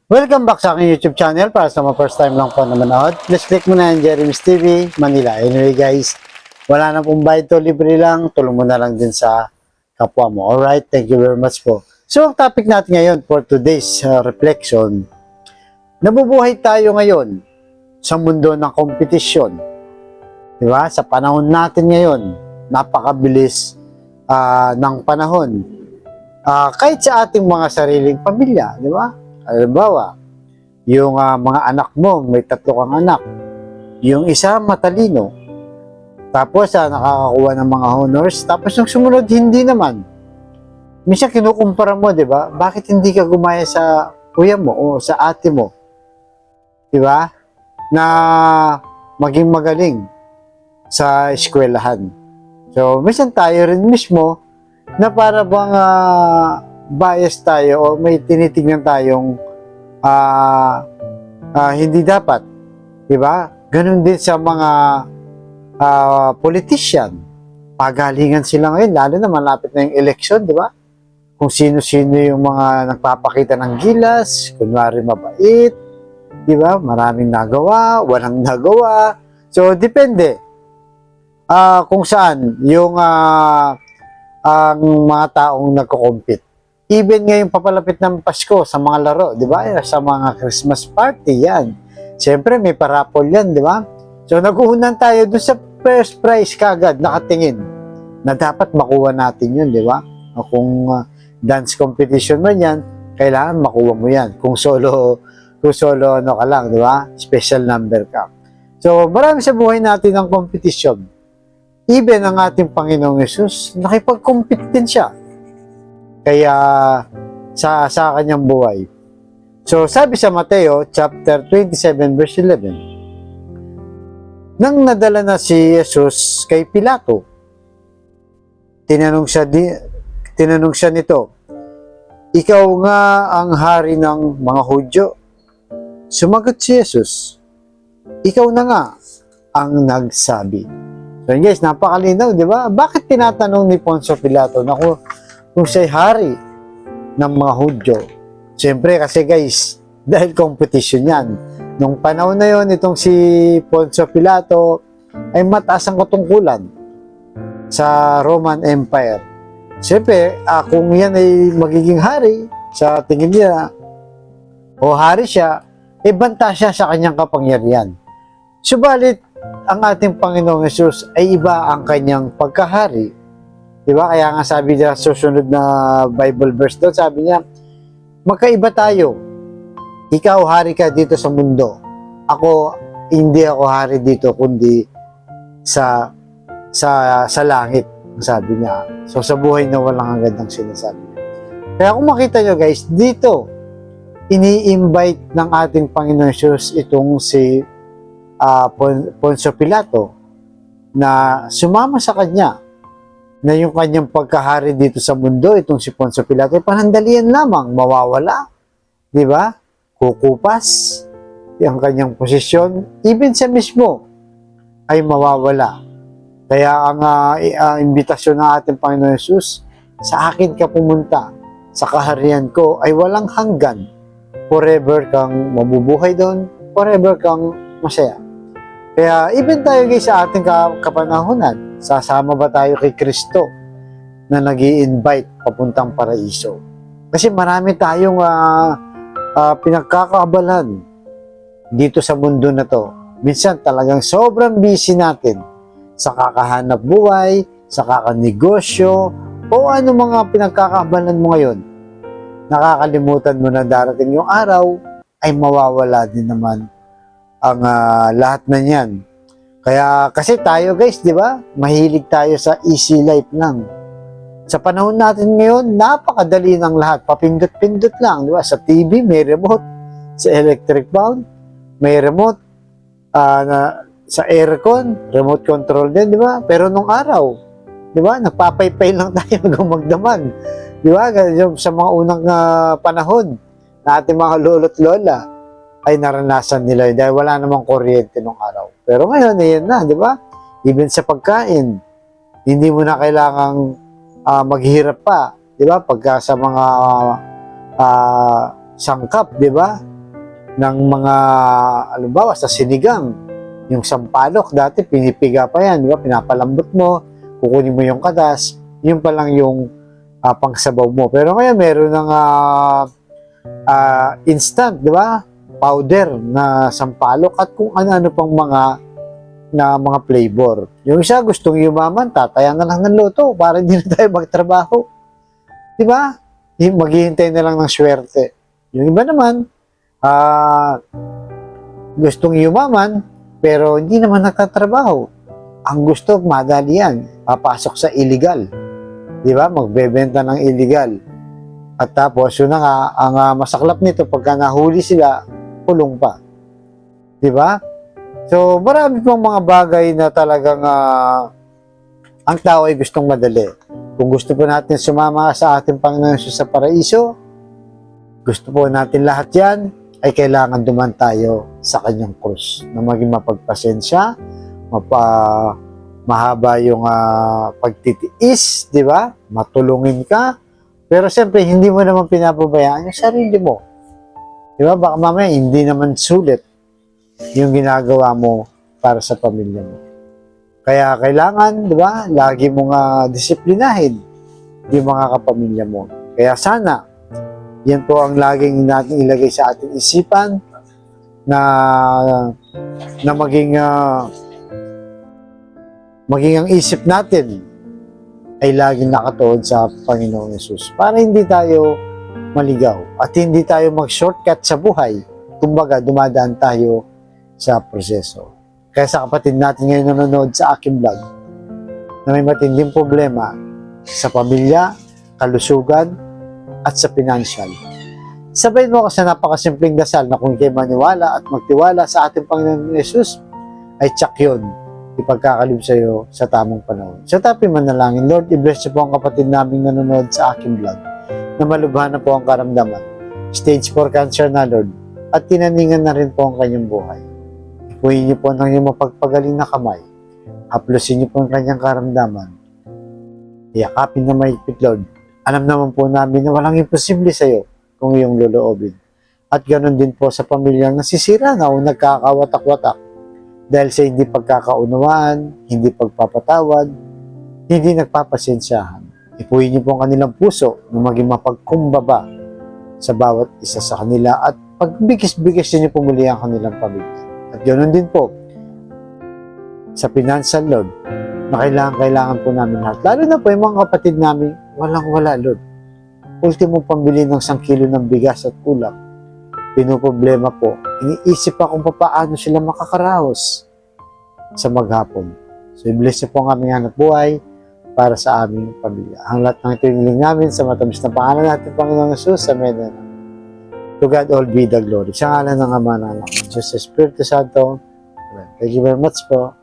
Welcome back sa aking YouTube channel. Para sa mga first time lang po na manood, please click mo na yung Jeremy's TV Manila. Anyway guys, wala na pong bayad to, libre lang. Tulong mo na lang din sa kapwa mo. Alright, thank you very much po. So ang topic natin ngayon for today's reflection, nabubuhay tayo ngayon sa mundo ng kompetisyon. Diba? Sa panahon natin ngayon, napakabilis ng panahon. Kahit sa ating mga sariling pamilya, di ba? Halimbawa, yung mga anak mo, may 3 kang anak. Yung isa matalino. Tapos nakakakuha ng mga honors. Tapos yung sumunod, hindi naman. Minsan kinukumpara mo, di ba? Bakit hindi ka gumaya sa kuya mo o sa ate mo? Di ba? Na maging magaling sa eskwelahan. So, minsan tayo rin mismo na para bang bias tayo o may tinitingnan tayong hindi dapat. Diba? Ganun din sa mga politician. Pagalingan sila ngayon, lalo na malapit na yung election, diba? Kung sino-sino yung mga nagpapakita ng gilas, kunwari mabait, diba? Maraming nagawa, walang nagawa. So, depende kung saan yung ang mga taong nagko-compete. Even ngayong papalapit ng Pasko sa mga laro, di ba? Sa mga Christmas party, yan. Siyempre, may parapol yan, di ba? So, nag-uunan tayo doon sa first prize kagad, nakatingin, na dapat makuha natin yun, di ba? Kung dance competition man yan, kailangan makuha mo yan. Kung solo ano ka lang, di ba? Special number ka. So, marami sa buhay natin ang competition. Even ang ating Panginoong Yesus, nakipag-compete din siya. Kaya sa kanyang buhay. So sabi sa Mateo chapter 27 verse 11, nang nadala na si Jesus kay Pilato, tinanong siya nito, ikaw nga ang hari ng mga Hudyo? Sumagot si Jesus, ikaw na nga ang nagsabi. So guys, napakalinaw, di ba? Bakit tinatanong ni Poncio Pilato na kung siya'y hari ng mga Hudyo? Siyempre kasi guys, dahil competition yan. Nung panahon na yon, itong si Poncio Pilato ay mataas ang katungkulan sa Roman Empire. Siyempre, kung yan ay magiging hari, sa tingin niya, o hari siya, banta siya sa kanyang kapangyarihan. Subalit, ang ating Panginoong Yesus ay iba ang kanyang pagkahari. Diba? Kaya nga sabi niya, susunod na Bible verse doon, sabi niya, magkaiba tayo. Ikaw hari ka dito sa mundo. Hindi ako hari dito, kundi sa langit, sabi niya. So sa buhay na walang hanggan ang sinasabi niya. Kaya kung makita nyo guys, dito, ini-invite ng ating Panginoon Jesus itong si Poncio Pilato na sumama sa kanya, na yung kanyang pagkahari dito sa mundo, itong si Poncio Pilato, panandalian lamang, mawawala. Di ba? Kukupas yung kanyang posisyon, even siya mismo ay mawawala. Kaya ang imbitasyon ng ating Panginoon Jesus, sa akin ka pumunta, sa kaharian ko ay walang hanggan. Forever kang mabubuhay doon, forever kang masaya. Kaya even tayo guys sa ating kapanahunan, sasama ba tayo kay Kristo na nag-i-invite papuntang paraiso? Kasi marami tayong pinagkakaabalan dito sa mundo na to. Minsan talagang sobrang busy natin sa kakahanap buhay, sa kakanegosyo, o ano mga pinagkakaabalan mo ngayon. Nakakalimutan mo na darating yung araw ay mawawala din naman ang lahat na yan. Kaya kasi tayo guys, di ba? Mahilig tayo sa easy life lang. Sa panahon natin ngayon, napakadali ng lahat. Papindot-pindot lang, di ba? Sa TV may remote, sa electric fan may remote, sa aircon, remote control din, di ba? Pero nung araw, di ba? Nagpapaypay lang tayo hanggang magdamag. Di ba? Sa mga unang panahon na ating mga lolo't lola ay naranasan nila dahil wala namang kuryente nung araw. Pero ngayon, ayan na, di ba? Even sa pagkain, hindi mo na kailangang maghirap pa, di ba? Pagka sa mga sangkap, di ba? ng mga, halimbawa, sa sinigang, yung sampalok, dati pinipiga pa yan, di ba? Pinapalambot mo, kukunin mo yung katas, yun pa lang yung pangsabaw mo. Pero ngayon, meron ng instant, di ba? Powder na sampalok at kung ano-ano pang mga flavor. Yung isa gustong yumaman, tatayan na lang ng loto para hindi na tayo magtrabaho. Di ba? Maghihintay na lang ng swerte. Yung iba naman, gustong yumaman, pero hindi naman nagtatrabaho. Ang gusto, madali yan. Papasok sa illegal. Di ba? Magbebenta ng illegal. At tapos, yun na nga, ang masaklap nito, pagka nahuli sila, kulong pa. Di ba? So, marami pong mga bagay na talagang ang tao ay gustong madali. Kung gusto po natin sumama sa ating Panginoon sa paraiso, gusto po natin lahat yan, ay kailangan duman tayo sa kanyang krus na maging mapagpasensya, mahaba yung pagtitiis, di ba? Matulungin ka. Pero siyempre, hindi mo naman pinapabayaan yung sarili mo. Di ba? Baka mamaya, hindi naman sulit yung ginagawa mo para sa pamilya mo. Kaya kailangan, di ba, lagi mong disiplinahin yung mga kapamilya mo. Kaya sana, yan po ang laging natin ilagay sa ating isipan na maging ang isip natin ay laging nakatuon sa Panginoong Yesus para hindi tayo maligaw at hindi tayo mag-shortcut sa buhay. Kumbaga, dumadaan tayo sa proseso. Kaya sa kapatid natin ngayon nanonood sa aking vlog na may matinding problema sa pamilya, kalusugan, at sa financial. Sabayin mo kasi napakasimpleng dasal na kung kayo maniwala at magtiwala sa ating Panginoon Yesus, ay tsak yun, ipagkakalib sa iyo sa tamang panahon. So tapos manalangin, Lord, i-bless niyo po ang kapatid namin nanonood sa aking vlog na malubhan na po ang karamdaman. Stage 4 cancer na, Lord, at tinaningan na rin po ang kanyang buhay. Ipuhin niyo po ng iyong mapagpagaling na kamay. Haplusin niyo po ang kanyang karamdaman. Iyakapin na mahigpit, Lord. Alam naman po namin na walang imposible sa iyo kung iyong loloobin. At ganoon din po sa pamilyang nasisira na o nagkakawatak-watak dahil sa hindi pagkakaunawaan, hindi pagpapatawad, hindi nagpapasensyahan. Ipuhin niyo po ang kanilang puso na maging mapagkumbaba sa bawat isa sa kanila at pagbigis-bigis niyo po muli ang kanilang pamilya. At ganoon din po sa financial, Lord, na kailangan po namin lahat. Lalo na po yung mga kapatid namin, walang-wala, Lord. Ultimo pambili ng 1 kilo ng bigas at kulang. Pinoproblema po. Iniisip pa kung paano sila makakaraos sa maghapon. So, i-bless niyo po ang aming hanap buhay para sa aming pamilya. Ang lahat ng ito hiniling namin sa matamis na pangalan natin, Panginoong Jesus. Amen. To God all be the glory. Sa ngalan ng Ama, ng Anak, ng Diyos, sa Espiritu Santo. Amen. Thank you very much po.